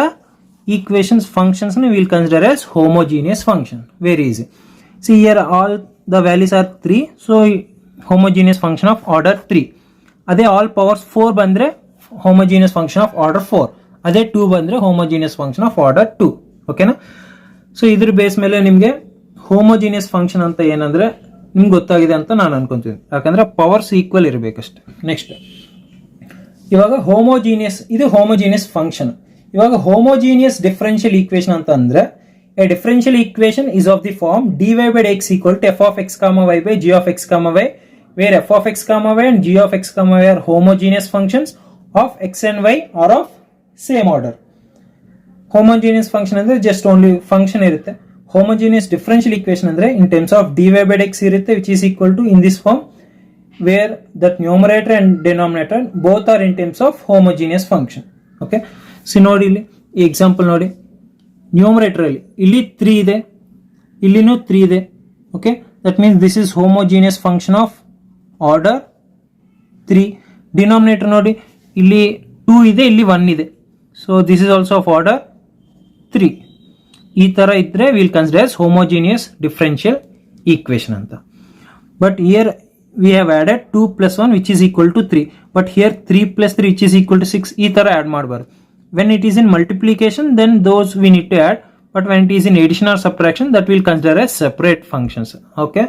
Speaker 1: equations functions we will consider as homogeneous function. Very easy. See here all the values are 3, so homogeneous function of order 3. Ade all powers 4 bandre homogeneous function of order 4. Ade 2 bandre homogeneous function of order 2. Okay na? So idr base mele nimge homogeneous function anta ಏನಂದ್ರೆ ನಿಮ್ಗೆ ಗೊತ್ತಾಗಿದೆ ಅಂತ ನಾನು ಅನ್ಕೊಂತೀನಿ, ಯಾಕಂದ್ರೆ powers equal ಇರಬೇಕಷ್ಟೆ. Next ಇವಾಗ homogeneous, ಇದು ಹೋಮೋಜೀನಿಯಸ್ ಫಂಕ್ಷನ್. ಇವಾಗ ಹೋಮೋಜೀನಿಯಸ್ ಡಿಫರೆನ್ಷಿಯಲ್ ಈಕ್ವೇಷನ್ ಅಂತ ಅಂದ್ರೆ, a differential equation is of the form dy/x = f(x, y) by g(x, y), where f(x, y) and g(x, y) are homogeneous functions of x and y are of same order. Homogeneous function ಅಂದ್ರೆ just only function ಇರುತ್ತೆ. Homogeneous differential equation ಅಂದ್ರೆ in terms of dy/x ಇರುತ್ತೆ, which is equal to in this form, where that numerator and denominator both are in terms of homogeneous function. Okay, C ನೋಡಿ ಇಲ್ಲಿ ಈ example ನೋಡಿ, numerator ಅಲ್ಲಿ ಇಲ್ಲಿ 3 ಇದೆ, ಇಲ್ಲಿನೂ 3 ಇದೆ. Okay, that means this is homogeneous function of order 3. Denominator ನೋಡಿ, ಇಲ್ಲಿ 2 ಇದೆ, ಇಲ್ಲಿ 1 ಇದೆ, so this is also of order 3. ಈ ತರ ಇದ್ರೆ will consider as homogeneous differential equation ಅಂತ. But here we have added 2 + 1 which is equal to 3, but here 3 + 3 which is equal to 6. ಈ ತರ ಆಡ್ ಮಾಡಬಾರ್ದು. When it is in multiplication, then those we need to add, but when it is in addition or subtraction, that will consider as separate functions. Okay,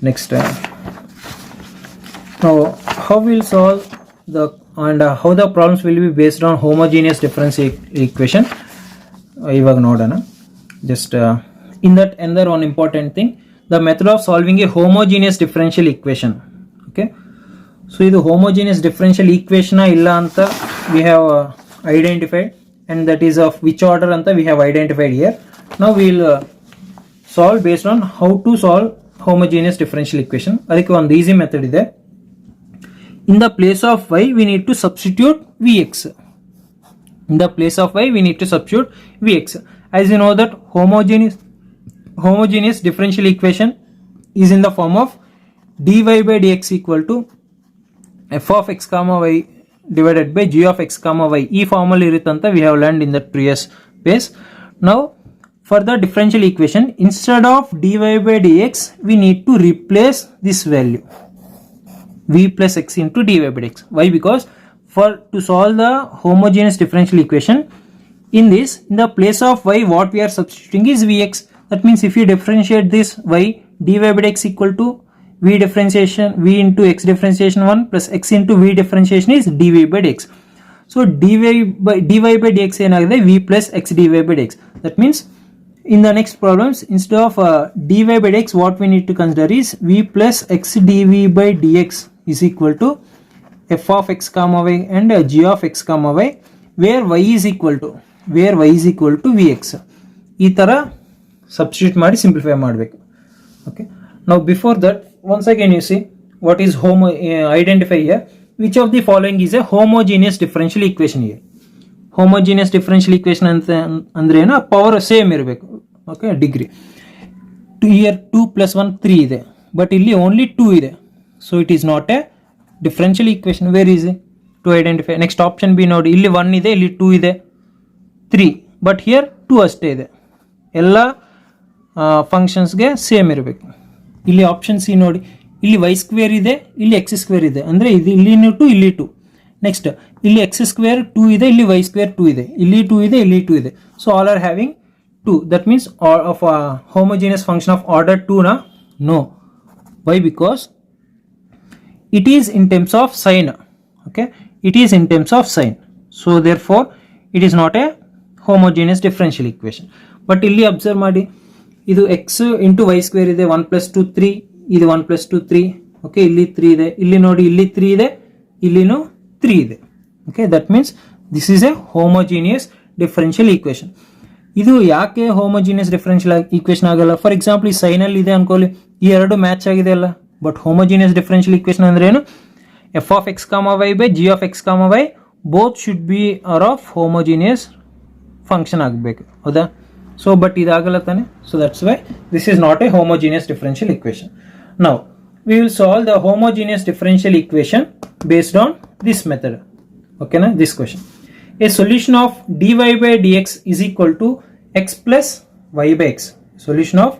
Speaker 1: next now how we'll solve the and how the problems will be based on homogeneous differential equation ಇವಾಗ ನೋಡೋಣ. just in that another one important thing, the method of solving a homogeneous differential equation. Okay, so ಇದು homogeneous differential equation ಇಲ್ಲ ಅಂತ we have identified, and that is of which order ಅಂತ we have identified here. Now we will solve based on how to solve homogeneous differential equation. ಅದಕ್ಕೆ ಒಂದು easy method ಇದೆ. In the place of y we need to substitute vx. In the place of y we need to substitute vx. As you know that homogeneous differential equation is in the form of dy/dx equal to f(x, y) divided by g(x, y). ಈ ಫಾರ್ಮಲ್ಲಿ ಇರುತ್ತಂತ we have learned in the previous page. Now for the differential equation, instead of dy/dx we need to replace this value v plus x into dy/dx. Why? Because to solve the homogeneous differential equation, in the place of y what we are substituting is vx. That means if you differentiate this y, dy/dx equal to v into x differentiation 1 plus x into v differentiation is dv/dx. So dy/dx ಏನಾಗಿದೆ v plus x dv/dx. That means in the next problems, instead of dy/dx what we need to consider is v plus x dv/dx is equal to f(x, y) and g(x, y), where y is equal to vx. ಈ ತರ substitute ಮಾಡಿ simplify ಮಾಡಬೇಕು. Okay, now before that, once again you see what is identify here, which of the following is a homogeneous differential equation. here homogeneous differential equation ಅಂತ ಅಂದ್ರೆ ಏನು, power same ಇರಬೇಕು. Okay, degree here 2 + 1 3 ಇದೆ, but ಇಲ್ಲಿ only 2 ಇದೆ, so it is not a differential equation. Very easy to identify. next option B ನೋಡಿ, ಇಲ್ಲಿ 1 ಇದೆ, ಇಲ್ಲಿ 2 ಇದೆ, 3, ಬಟ್ here 2 ಅಷ್ಟೇ ಇದೆ. ಎಲ್ಲ ಫಂಕ್ಷನ್ಸ್ಗೆ ಸೇಮ್ ಇರಬೇಕು. ಇಲ್ಲಿ ಆಪ್ಷನ್ ಸಿ ನೋಡಿ, ಇಲ್ಲಿ y² ಇದೆ, ಇಲ್ಲಿ x² ಇದೆ, ಅಂದರೆ ಇದು ಇಲ್ಲಿ 2 ಇಲ್ಲಿ 2. ನೆಕ್ಸ್ಟ್ ಇಲ್ಲಿ x² 2 ಇದೆ, ಇಲ್ಲಿ y² 2 ಇದೆ, ಇಲ್ಲಿ 2 ಇದೆ, ಇಲ್ಲಿ 2 ಇದೆ, so all are having 2. That means of homogeneous function of order 2 na? No. Why? Because it is in terms of sign. Okay, it is in terms of sign, so therefore it is not a homogeneous differential equation. But ಇಲ್ಲಿ observe ಮಾಡಿ, ಇದು x into y² ಇದೆ, 1 + 2 3, ಇದು 1 + 2 3. Okay, ಇಲ್ಲಿ 3 ಇದೆ, ಇಲ್ಲಿ ನೋಡಿ ಇಲ್ಲಿ 3 ಇದೆ, ಇಲ್ಲಿನೂ 3 ಇದೆ. Okay, that means this is A homogeneous differential equation. ಇದು ಯಾಕೆ ಹೋಮೋಜಿನಿಯಸ್ ಡಿಫರೆನ್ಷಿಯಲ್ ಈಕ್ವೇಶನ್ ಆಗಲ್ಲ? ಫಾರ್ ಎಕ್ಸಾಂಪಲ್ ಈ ಸೈನಲ್ಲಿ ಇದೆ ಅನ್ಕೊಳ್ಳಿ, ಈ ಎರಡು ಮ್ಯಾಚ್ ಆಗಿದೆ ಅಲ್ಲ. ಬಟ್ ಹೋಮೋಜಿನಿಯಸ್ ಡಿಫರೆನ್ಷಿಯಲ್ ಈಕ್ವೇಶನ್ ಅಂದ್ರೆ ಏನು? f of x, y by g of x, y both should be are of homogeneous function ಆಗಬೇಕು, ಹೌದಾ? ಸೊ ಬಟ್ ಇದಾಗಲ್ಲ ತಾನೆ. So that's why this is not A homogeneous differential equation. Now we will solve the homogeneous differential equation based on this method. Okay na, this question: a solution of dy by dx is equal to x plus y by x. Solution of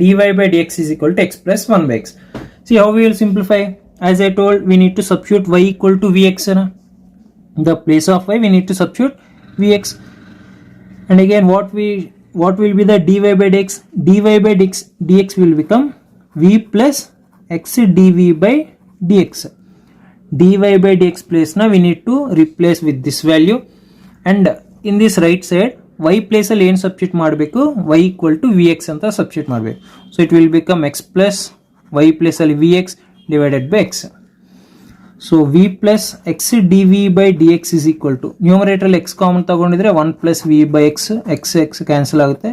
Speaker 1: dy by dx is equal to x plus 1 by x. See how we will simplify. As I told, we need to substitute y equal to vx na. In the place of y we need to substitute vx, and again what will be the dy by dx? Dy by dx will become v plus x dv by dx. dy by dx place now we need to replace with this value, and in this right side y place ಅಲ್ಲಿ ಏನು substitute ಮಾಡಬೇಕು? y equal to vx ಅಂತ substitute ಮಾಡಬೇಕು. So it will become x plus y place ಅಲ್ಲಿ vx divided by x. ಸೊ v plus x dv by dx is equal to, numerator ಅಲ್ಲಿ x common ತಗೊಂಡಿದ್ರೆ 1 plus v by x, x cancel ಆಗುತ್ತೆ.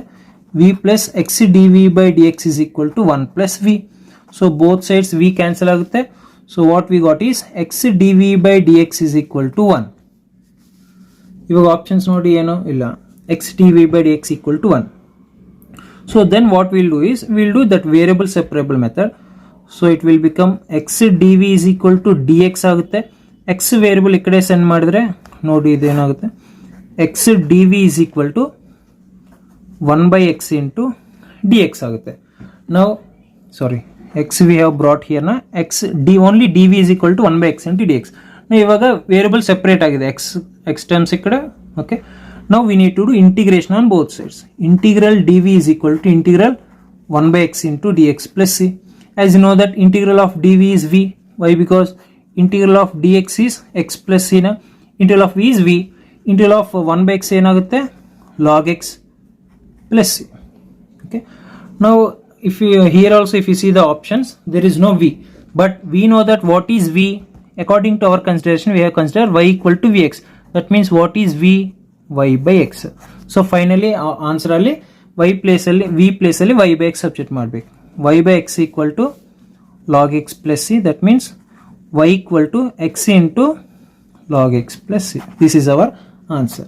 Speaker 1: v plus x dv by dx is equal to 1 plus v. So both sides v cancel ಆಗುತ್ತೆ. So what we got is x dv by dx is equal to 1. ಇವಾಗ options ನೋಡಿ ಏನು ಇಲ್ಲ, x dv by dx equal to 1. So then what we'll do is we'll do that variable separable method. So it will become x dv is equal to dx ಆಗುತ್ತೆ. x variable ಈ ಕಡೆ send ಮಾಡಿದ್ರೆ ನೋಡಿ ಇದೇನಾಗುತ್ತೆ, x dv is equal to 1 by x into dx ಆಗುತ್ತೆ. Now sorry, x we have brought here na, x d only dv is equal to 1 by x into dx. Now ಇವಾಗ variable separate ಆಗಿದೆ, x terms ಈ ಕಡೆ. Okay, now we need to do integration on both sides. Integral dv is equal to integral 1 by x into dx plus c. As you know that integral of dv is v. Why? Because integral of dx is x plus c na. Integral of v is v. Integral of 1 by x ಏನಾಗುತ್ತೆ? log x plus c. Okay, now if you here also if you see the options, there is no v, but we know that what is v. According to our consideration, we have considered y equal to vx. That means what is v? y by x. So finally answer ಅಲ್ಲಿ y place ಅಲ್ಲಿ v place ಅಲ್ಲಿ y by x substitute ಮಾಡಬೇಕು. y by x equal to log x plus c. That means y equal to x into log x plus c. This is our answer.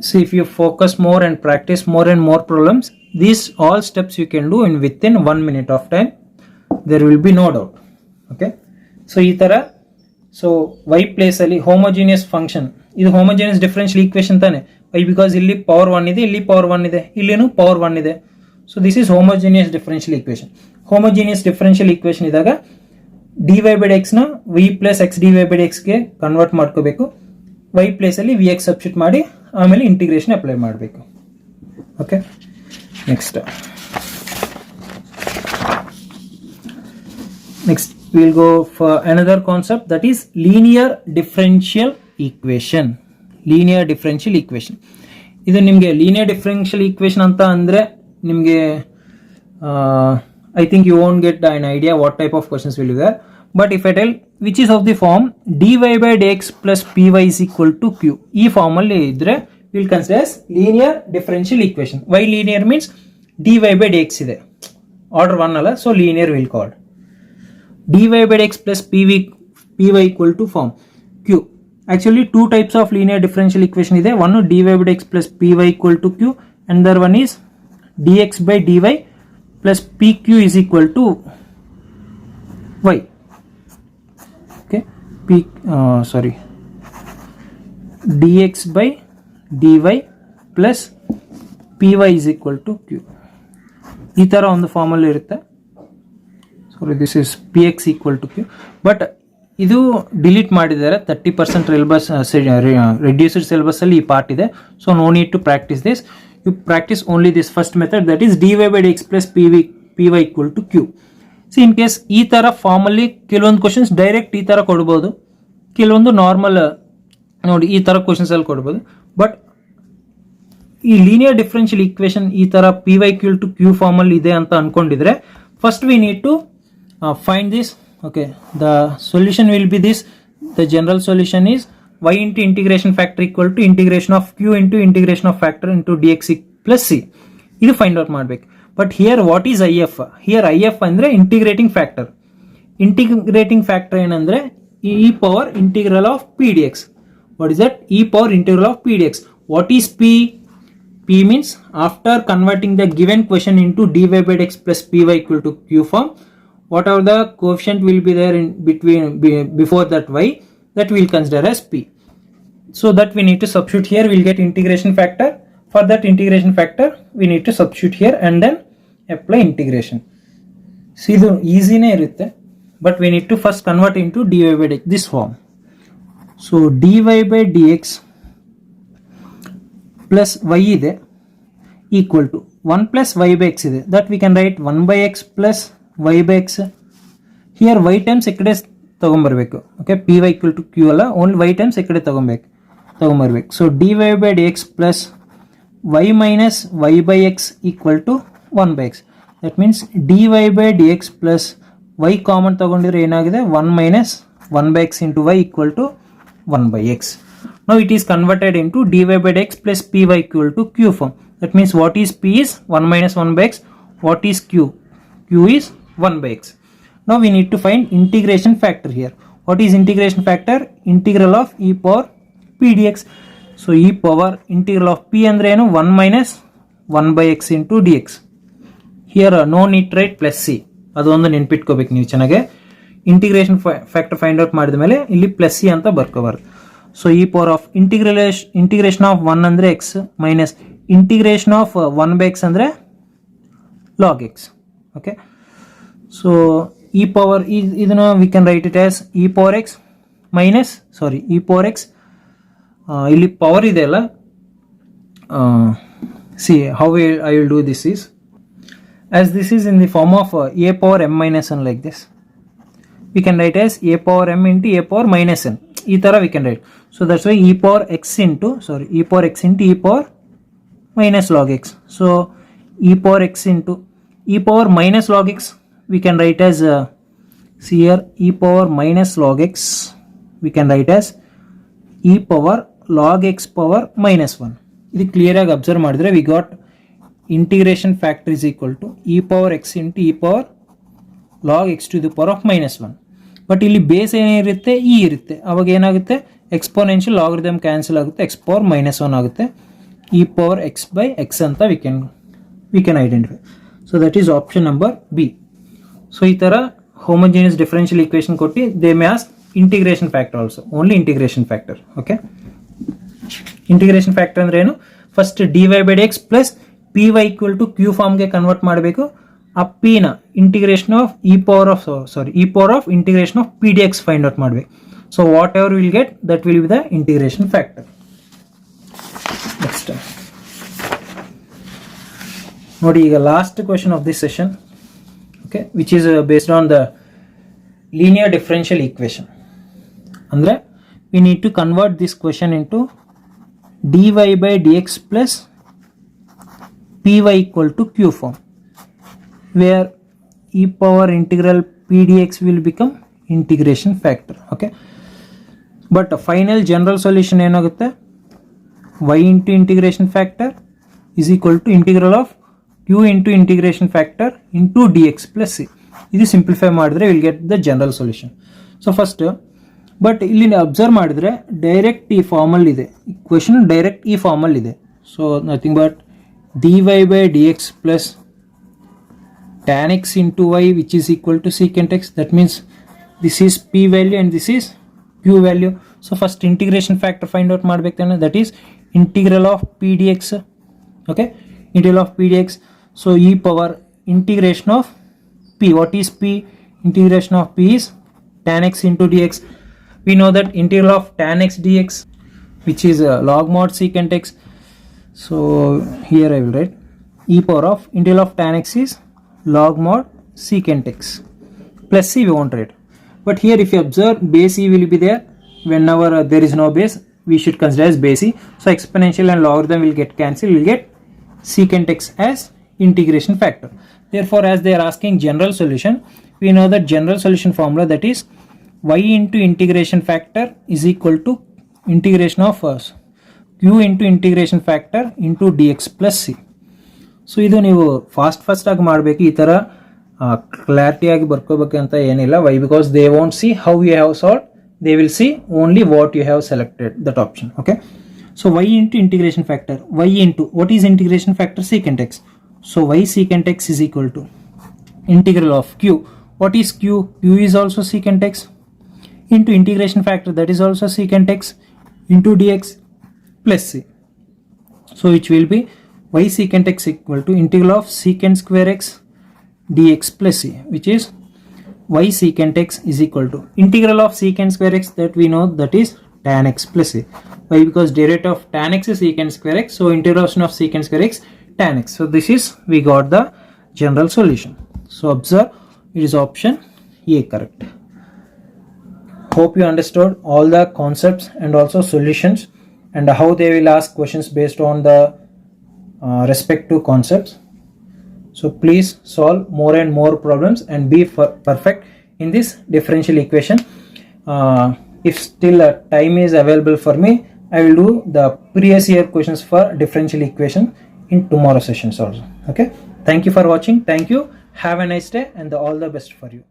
Speaker 1: So if you focus more and practice more and more problems, these all steps you can do in within 1 minute of time. There will be no doubt. Okay, so ಈ ತರ, so y place ಅಲ್ಲಿ homogeneous function, ಇದು homogeneous differential equation ತಾನೆ. why? Because ಇಲ್ಲಿ power 1 ಇದೆ, ಇಲ್ಲಿ power 1 ಇದೆ, ಇಲ್ಲಿನೂ power 1 ಇದೆ. So this is homogeneous differential equation. Homogeneous differential equation ಇದಾಗ dy by dx ನ v plus x dy by dx ಗೆ ಕನ್ವರ್ಟ್ ಮಾಡ್ಕೋಬೇಕು. y ಪ್ಲೇಸ್ ಅಲ್ಲಿ vx ಸಬ್ಸ್ಟಿಟ್ಯೂಟ್ ಮಾಡಿ ಆಮೇಲೆ ಇಂಟಿಗ್ರೇಷನ್ ಅಪ್ಲೈ ಮಾಡಬೇಕು. Okay, next we'll go for another concept, that is linear differential equation. Linear differential equation, ಇದು ನಿಮಗೆ linear differential equation ಅಂತ ಅಂದ್ರೆ ನಿಮಗೆ I think you won't get an idea what type of questions will be there. But if I tell which is of the form dy by dx plus py is equal to q, ಈ form ಅಲ್ಲಿ ಇದ್ರೆ we'll consider as linear differential equation. Why linear means dy by dx ಇದೆ, order 1 ಅಲ್ಲ, so linear will call. dy by dx plus py equal to form q. Actually two types of linear differential equation ಇದೆ. One dy by dx plus py equal to q, another one is dx by dy plus pq is equal to y. Okay, dx by dy plus py is equal to q. ಈ ತರ ಒಂದು form ಅಲ್ಲಿ ಇರುತ್ತೆ. Sorry, this is px equal to q, but ಇದು delete ಮಾಡಿದ್ದಾರೆ. 30% syllabus reduced syllabus ಅಲ್ಲಿ ಈ part ಇದೆ. So no need to practise this. You practice only this first method, that is dy by dx plus py equal to q. See, in case ಈ ತರ form ಅಲ್ಲಿ ಕೆಲವೊಂದು questions direct ಈ ತರ ಕೊಡಬಹುದು, ಕೆಲವೊಂದು ನಾರ್ಮಲ್ ನೋಡಿ ಈ ತರ ಕ್ವಶನ್ಸ್ ಅಲ್ಲಿ ಕೊಡಬಹುದು. ಬಟ್ ಈ ಲೀನಿಯರ್ ಡಿಫರೆನ್ಷಿಯಲ್ ಈಕ್ವೇಶನ್ ಈ ತರ py equal to q form ಅಲ್ಲಿ ಇದೆ ಅಂತ ಅನ್ಕೊಂಡಿದ್ರೆ first we need to find this. Okay, the solution will be this. The general solution is y into integration factor equal to integration of q into integration of factor into dx plus c. ಇದು find out ಮಾಡಬೇಕು. But here what is I F? Here I F ಅಂದರೆ integrating factor. Integrating factor ಏನಂದರೆ E power integral of p d X. What is that? E power integral of p d X. What is P? P means after converting the given question into dy by dx plus py equal to q form, whatever the coefficient will be there in between before that y, that we will consider as p. So that we need to substitute here, we will get integration factor. For that integration factor we need to substitute here and then apply integration. See, ಇದು ಈಸಿನೇ ಇರುತ್ತೆ, but we need to first convert into dy by dx this form. So dy by dx plus y ಇದೆ equal to 1 plus y by x ಇದೆ. That we can write 1 by x plus y by x. Here y times ಈ ಕಡೆ ತಗೊಂಬರ್ಬೇಕು. Okay, py equal to q ಅಲ್ಲ, only y times ಈ ಕಡೆ ತಗೊಂಬರ್ಬೇಕು. So dy by dx plus y minus y by x equal to 1 by x. That means dy by dx plus y common ತಗೊಂಡಿದ್ರೆ ಏನಾಗಿದೆ? 1 minus 1 by x into y equal to 1 by x. Now it is converted into dy by dx plus py equal to q form. That means what is p is 1 minus 1 by x. What is q? Q is 1 by x. Now we need to find integration factor here. What is integration factor? Integral of e power p dx. So e power integral of p andre ಏನು? 1 minus 1 by x into dx. Here no need to write plus c. ಅದೊಂದು ನೆನಪಿಟ್ಕೋಬೇಕು ನೀವು ಚೆನ್ನಾಗೆ. Integration factor find out ಮಾಡಿದ ಮೇಲೆ ಇಲ್ಲಿ plus C ಅಂತ ಬರ್ಕೋಬಾರ್ದು. So ಈ power of integration of 1 ಅಂದರೆ X minus integration of 1 by X ಅಂದರೆ ಲಾಗ್ ಎಕ್ಸ್. ಓಕೆ, ಸೊ ಈ ಪವರ್ ಇದನ್ನು we can write it as E power X minus E power X. ಇಲ್ಲಿ ಪವರ್ ಇದೆ ಅಲ್ಲ, C how I will do this is as this is in the form of a power m minus n like this. We can write as a power m into a power minus n. ಈ ತರ we can write. So that's why e power x into e power minus log x. So e power x into e power minus log x we can write as see here e power minus log x we can write as e power log x power minus 1. ಇದು clear ಆಗಿ observe ಮಾಡಿದ್ರೆ we got integration factor is equal to e power x into e power log x to the power of minus 1. But ಇಲ್ಲಿ base ಏನಿರುತ್ತೆ? E ಇರುತ್ತೆ. ಅವಾಗ ಏನಾಗುತ್ತೆ? Exponential logarithm cancel ಆಗುತ್ತೆ, x power minus 1 ಆಗುತ್ತೆ. E power x by x ಅಂತ we can identify. So that is option number B. So ಈ ಥರ ಹೋಮೋಜಿನಿಯಸ್ ಡಿಫರೆನ್ಷಿಯಲ್ ಈಕ್ವೇಷನ್ ಕೊಟ್ಟು they may ask integration factor also, only integration factor. Okay, integration factor ಅಂದ್ರೆ ಏನು? First d y by d x plus p y equal to q ಫಾರ್ಮ್ಗೆ convert ಮಾಡಬೇಕು. ಆ p ನ integration of e power of integration of p d x find out ಮಾಡಬೇಕು. So whatever will get that will be the integration factor. Next ನೋಡಿ, ಈಗ last question of this session, okay, which is based on the linear differential equation. ಅಂದರೆ we need to convert this question into dy by dx plus py equal to q form, where e power integral p dx will become integration factor. Okay, but final general solution ಏನಾಗುತ್ತೆ? y into integration factor is equal to integral of q into integration factor into dx plus c. ಇದು simplify ಮಾಡಿದ್ರೆ will get the general solution. So first, but ಇಲ್ಲಿ observe ಮಾಡಿದ್ರೆ direct ಈ ಫಾರ್ಮಲ್ಲಿ ಇದೆ, question direct ಈ ಫಾರ್ಮಲ್ಲಿ ಇದೆ. So nothing but dy by dx plus tan x into y which is equal to secant x. That means this is p value and this is q value. So first integration factor find out ಮಾಡಬೇಕಂದ್ರೆ that is integral of p dx. Okay, integral of p dx. So e power integration of p. What is p? Integration of p is tan x into dx. We know that integral of tan x dx which is log mod secant x. So here I will write e power of integral of tan x is log mod secant x plus c we won't write. But here if you observe, base e will be there. Whenever there is no base, we should consider as base e. So exponential and logarithm will get cancelled, we'll get secant x as integration factor. Therefore, as they are asking general solution,
Speaker 2: we know the general solution formula, that is y into integration factor is equal to integration of q into integration factor into dx plus c. So ಇದು ನೀವು fast ಆಗಿ ಮಾಡಬೇಕು, ಈ ಥರ ಕ್ಲಾರಿಟಿಯಾಗಿ ಬರ್ಕೋಬೇಕಂತ ಏನಿಲ್ಲ. Why? Because they won't see how you have solve, they will see only what you have selected that option. Okay, so y into integration factor, y into what is integration factor? Secant x. So y secant x is equal to integral of q. What is q? Q is also secant x into integration factor, that is also secant x into dx plus c. So which will be y secant x equal to integral of secant square x dx plus c, which is y secant x is equal to integral of secant square x, that we know, that is tan x plus c. Why? Because derivative of tan x is secant square x, so integration of secant square x tan x. So this is, we got the general solution. So observe, it is option A correct. Hope you understood all the concepts and also solutions and how they will ask questions based on the respective concepts. So please solve more and more problems and be perfect in this differential equation. If still time is available for me, I will do the previous year questions for differential equation in tomorrow sessions also. Okay, thank you for watching. Thank you, have a nice day and all the best for you.